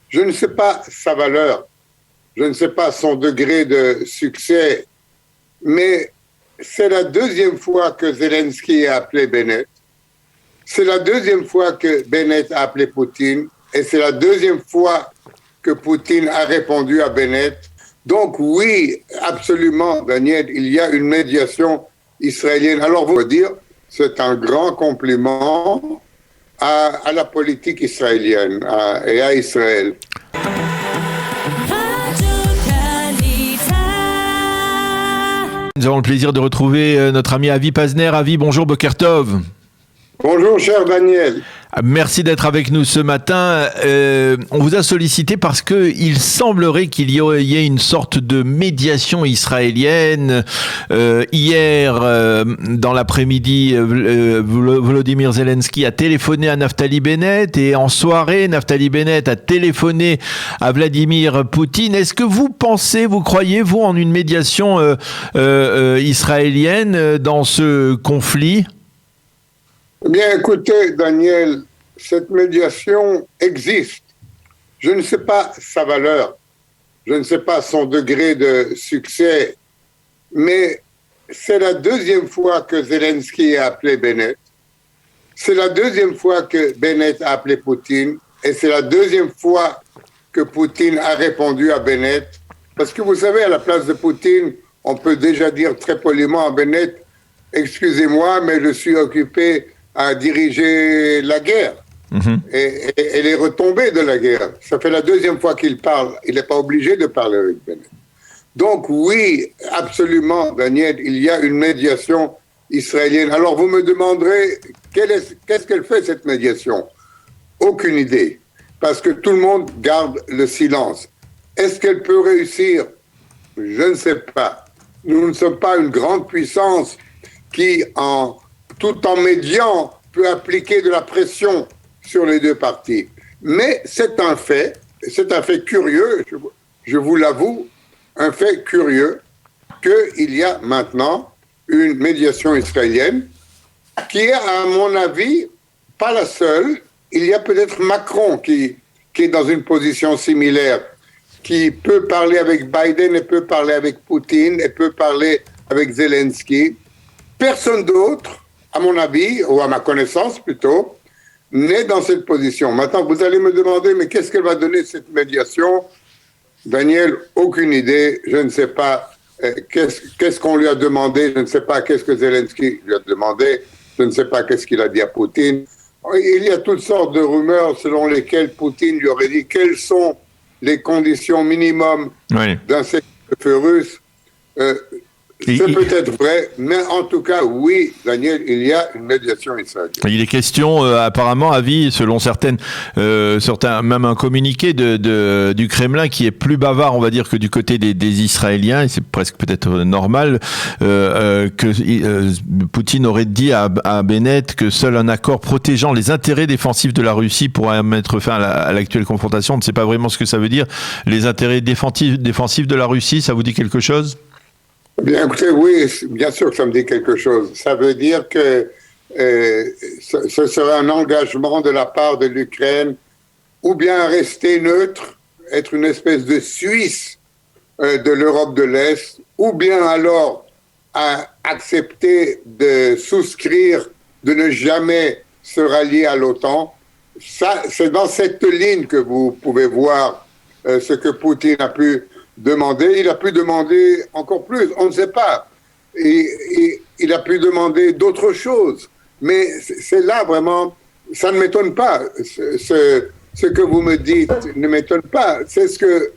Je ne sais pas sa valeur, je ne sais pas son degré de succès, mais c'est la deuxième fois que Zelensky a appelé Bennett. C'est la deuxième fois que Bennett a appelé Poutine. Et c'est la deuxième fois que Poutine a répondu à Bennett. Donc oui, absolument, Daniel, il y a une médiation israélienne. Alors, vous dire, c'est un grand compliment à la politique israélienne et à Israël. Nous avons le plaisir de retrouver notre ami Avi Pazner. Avi, bonjour, Boker Tov. Bonjour, cher Daniel. Merci d'être avec nous ce matin. On vous a sollicité parce qu'il semblerait qu'il y ait une sorte de médiation israélienne. Hier, dans l'après-midi, Volodymyr Zelensky a téléphoné à Naftali Bennett et en soirée, Naftali Bennett a téléphoné à Vladimir Poutine. Est-ce que vous pensez, vous croyez, vous, en une médiation israélienne dans ce conflit ? Eh bien, écoutez, Daniel, cette médiation existe. Je ne sais pas sa valeur, je ne sais pas son degré de succès, mais c'est la deuxième fois que Zelensky a appelé Bennett. C'est la deuxième fois que Bennett a appelé Poutine. Et c'est la deuxième fois que Poutine a répondu à Bennett. Parce que vous savez, à la place de Poutine, on peut déjà dire très poliment à Bennett, « Excusez-moi, mais je suis occupé à diriger la guerre et les retombées de la guerre. » Ça fait la deuxième fois qu'il parle. Il n'est pas obligé de parler avec Bennett. Donc oui, absolument, Daniel, il y a une médiation israélienne. Alors vous me demanderez, qu'est-ce qu'elle fait cette médiation? Aucune idée, parce que tout le monde garde le silence. Est-ce qu'elle peut réussir? Je ne sais pas. Nous ne sommes pas une grande puissance qui, tout en médiant, peut appliquer de la pression sur les deux parties. Mais c'est un fait curieux, je vous l'avoue, un fait curieux, qu'il y a maintenant une médiation israélienne qui est, à mon avis, pas la seule. Il y a peut-être Macron qui est dans une position similaire, qui peut parler avec Biden et peut parler avec Poutine et peut parler avec Zelensky. Personne d'autre, à mon avis, ou à ma connaissance plutôt, n'est dans cette position. Maintenant, vous allez me demander, mais qu'est-ce qu'elle va donner cette médiation? Daniel, aucune idée, je ne sais pas qu'est-ce qu'on lui a demandé, je ne sais pas qu'est-ce que Zelensky lui a demandé, je ne sais pas qu'est-ce qu'il a dit à Poutine. Il y a toutes sortes de rumeurs selon lesquelles Poutine lui aurait dit quelles sont les conditions minimum d'un cessez-le-feu russe. C'est peut-être vrai, mais en tout cas, oui, Daniel, il y a une médiation israélienne. Il est question, apparemment, Avi, selon certains, même un communiqué du Kremlin qui est plus bavard, on va dire, que du côté des Israéliens, et c'est presque peut-être normal, que Poutine aurait dit à Bennett que seul un accord protégeant les intérêts défensifs de la Russie pourrait mettre fin à l'actuelle confrontation. On ne sait pas vraiment ce que ça veut dire. Les intérêts défensifs de la Russie, ça vous dit quelque chose ? Bien, écoutez, oui, bien sûr que ça me dit quelque chose. Ça veut dire que ce serait un engagement de la part de l'Ukraine ou bien rester neutre, être une espèce de Suisse de l'Europe de l'Est, ou bien alors accepter de souscrire, de ne jamais se rallier à l'OTAN. Ça, c'est dans cette ligne que vous pouvez voir ce que Poutine a pu demander. Il a pu demander encore plus, on ne sait pas. Et il a pu demander d'autres choses. Mais c'est là vraiment, ça ne m'étonne pas. Ce que vous me dites ne m'étonne pas. C'est ce que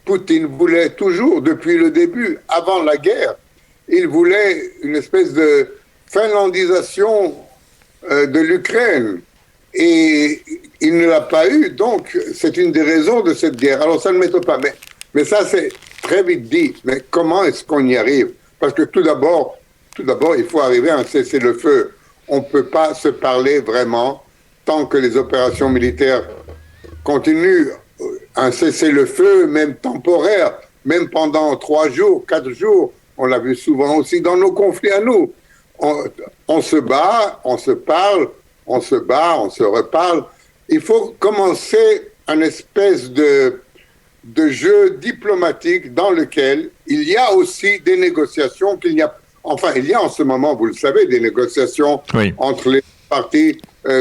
Poutine voulait toujours depuis le début, avant la guerre. Il voulait une espèce de finlandisation de l'Ukraine. Et il ne l'a pas eu. Donc, c'est une des raisons de cette guerre. Alors, ça ne m'étonne pas. Mais ça, c'est très vite dit. Mais comment est-ce qu'on y arrive? Parce que tout d'abord, il faut arriver à un cessez-le-feu. On ne peut pas se parler vraiment tant que les opérations militaires continuent. Un cessez-le-feu, même temporaire, même pendant 3 jours, 4 jours. On l'a vu souvent aussi dans nos conflits à nous. On se bat, on se parle, on se bat, on se reparle. Il faut commencer un espèce de jeu diplomatique dans lequel il y a aussi des négociations il y a en ce moment, vous le savez, des négociations entre les partis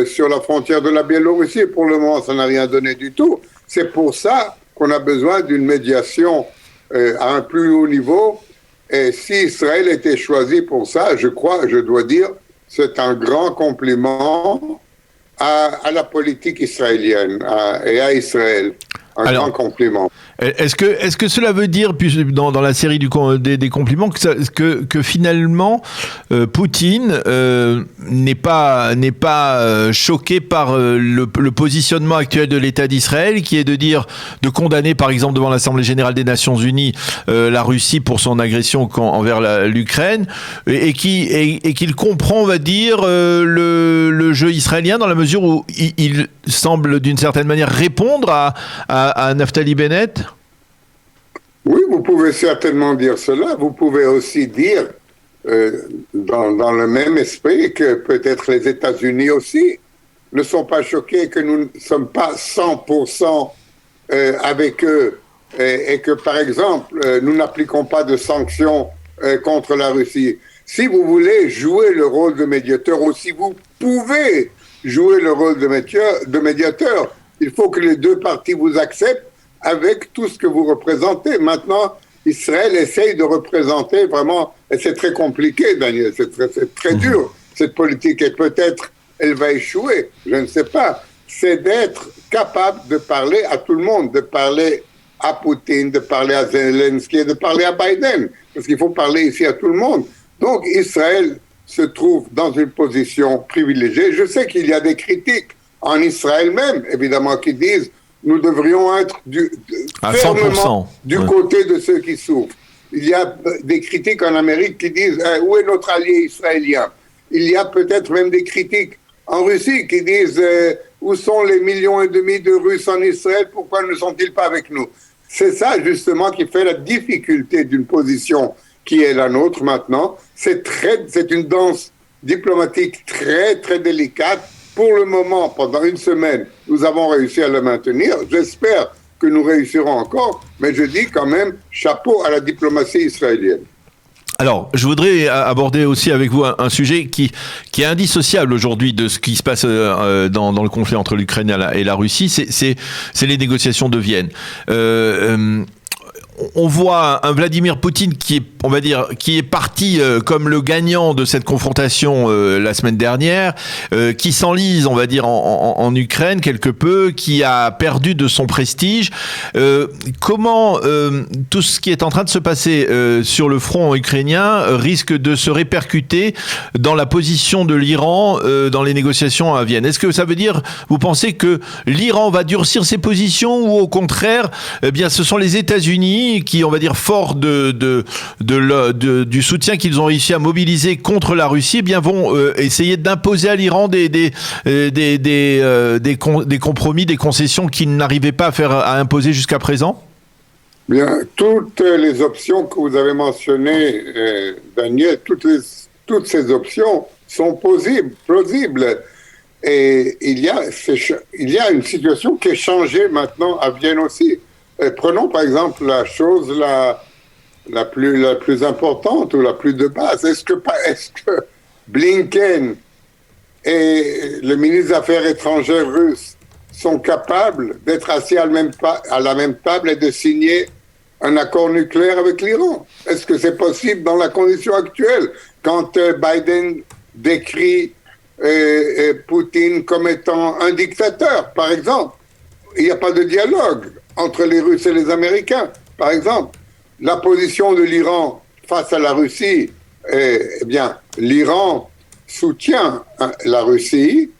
sur la frontière de la Biélorussie. Pour le moment, ça n'a rien donné du tout. C'est pour ça qu'on a besoin d'une médiation à un plus haut niveau. Et si Israël était choisi pour ça, je dois dire, c'est un grand compliment à la politique israélienne et à Israël. Grand compliment. Est-ce que cela veut dire, dans la série des compliments, que finalement Poutine n'est pas choqué par le positionnement actuel de l'État d'Israël, qui est de condamner par exemple devant l'Assemblée générale des Nations Unies la Russie pour son agression envers l'Ukraine, et qu'il comprend, on va dire, le jeu israélien, dans la mesure où il semble d'une certaine manière répondre à Naftali Bennett? Oui, vous pouvez certainement dire cela. Vous pouvez aussi dire, dans le même esprit, que peut-être les États-Unis aussi ne sont pas choqués, que nous ne sommes pas 100% avec eux, et que, par exemple, nous n'appliquons pas de sanctions contre la Russie. Si vous voulez jouer le rôle de médiateur, ou si vous pouvez jouer le rôle de médiateur, il faut que les deux parties vous acceptent avec tout ce que vous représentez. Maintenant, Israël essaye de représenter vraiment, et c'est très compliqué, Daniel, c'est très dur, cette politique, et peut-être elle va échouer, je ne sais pas. C'est d'être capable de parler à tout le monde, de parler à Poutine, de parler à Zelensky, de parler à Biden, parce qu'il faut parler ici à tout le monde. Donc Israël se trouve dans une position privilégiée. Je sais qu'il y a des critiques en Israël même, évidemment, qui disent nous devrions être fermement du côté de ceux qui souffrent. Il y a des critiques en Amérique qui disent où est notre allié israélien? Il y a peut-être même des critiques en Russie qui disent où sont les 1,5 millions de Russes en Israël? Pourquoi ne sont-ils pas avec nous? C'est ça justement qui fait la difficulté d'une position qui est la nôtre maintenant. C'est une danse diplomatique très très délicate. Pour le moment, pendant une semaine, nous avons réussi à le maintenir. J'espère que nous réussirons encore, mais je dis quand même chapeau à la diplomatie israélienne. Alors, je voudrais aborder aussi avec vous un sujet qui est indissociable aujourd'hui de ce qui se passe dans le conflit entre l'Ukraine et la Russie, c'est les négociations de Vienne. On voit un Vladimir Poutine qui est parti comme le gagnant de cette confrontation la semaine dernière, qui s'enlise, on va dire, en Ukraine quelque peu, qui a perdu de son prestige. Comment tout ce qui est en train de se passer sur le front ukrainien risque de se répercuter dans la position de l'Iran dans les négociations à Vienne? Est-ce que ça veut dire, vous pensez que l'Iran va durcir ses positions, ou au contraire, ce sont les États-Unis qui, on va dire, fort du soutien qu'ils ont réussi à mobiliser contre la Russie, vont essayer d'imposer à l'Iran des compromis, des concessions qu'ils n'arrivaient pas à imposer jusqu'à présent? Bien, toutes les options que vous avez mentionnées, Daniel, toutes ces options sont plausibles. Et il y a une situation qui est changée maintenant à Vienne aussi. Prenons par exemple la chose la plus importante ou la plus de base. Est-ce que Blinken et le ministre des Affaires étrangères russe sont capables d'être assis à la même table et de signer un accord nucléaire avec l'Iran? Est-ce que c'est possible dans la condition actuelle, quand Biden décrit Poutine comme étant un dictateur, par exemple? Il n'y a pas de dialogue entre les Russes et les Américains, par exemple. La position de l'Iran face à la Russie, l'Iran soutient la Russie,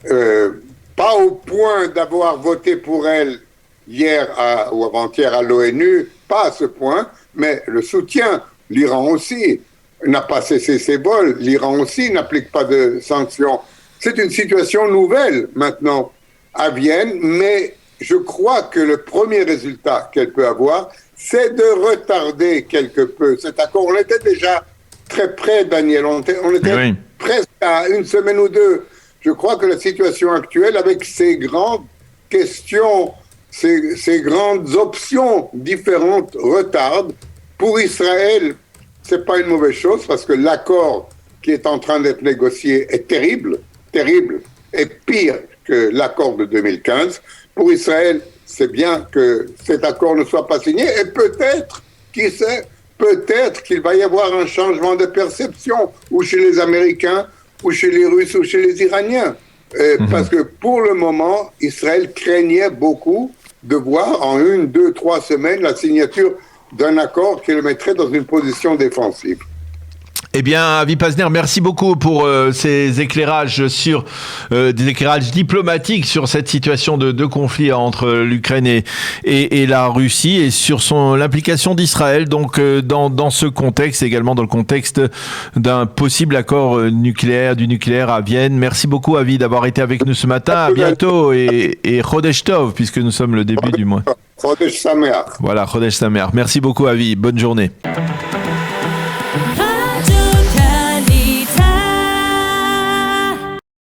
pas au point d'avoir voté pour elle hier ou avant-hier à l'ONU, pas à ce point, mais le soutien. L'Iran aussi n'a pas cessé ses vols, l'Iran aussi n'applique pas de sanctions. C'est une situation nouvelle maintenant à Vienne, mais je crois que le premier résultat qu'elle peut avoir, c'est de retarder quelque peu cet accord. On était déjà très près, Daniel. On était presque à une semaine ou deux. Je crois que la situation actuelle, avec ces grandes questions ces grandes options différentes retardent. Pour Israël, c'est pas une mauvaise chose parce que l'accord qui est en train d'être négocié est terrible, et pire que l'accord de 2015. Pour Israël, c'est bien que cet accord ne soit pas signé et peut-être, qui sait, peut-être qu'il va y avoir un changement de perception ou chez les Américains, ou chez les Russes, ou chez les Iraniens. Parce que pour le moment, Israël craignait beaucoup de voir en 1, 2, 3 semaines la signature d'un accord qui le mettrait dans une position défensive. Eh bien, Avi Pazner, merci beaucoup pour ces éclairages des éclairages diplomatiques sur cette situation de conflit entre l'Ukraine et la Russie et sur l'implication d'Israël donc dans ce contexte, également dans le contexte d'un possible accord du nucléaire à Vienne. Merci beaucoup, Avi, d'avoir été avec nous ce matin. À bientôt et Chodesh Tov, puisque nous sommes le début du mois. Chodesh Sameach. Voilà, Chodesh Sameach. Merci beaucoup, Avi. Bonne journée.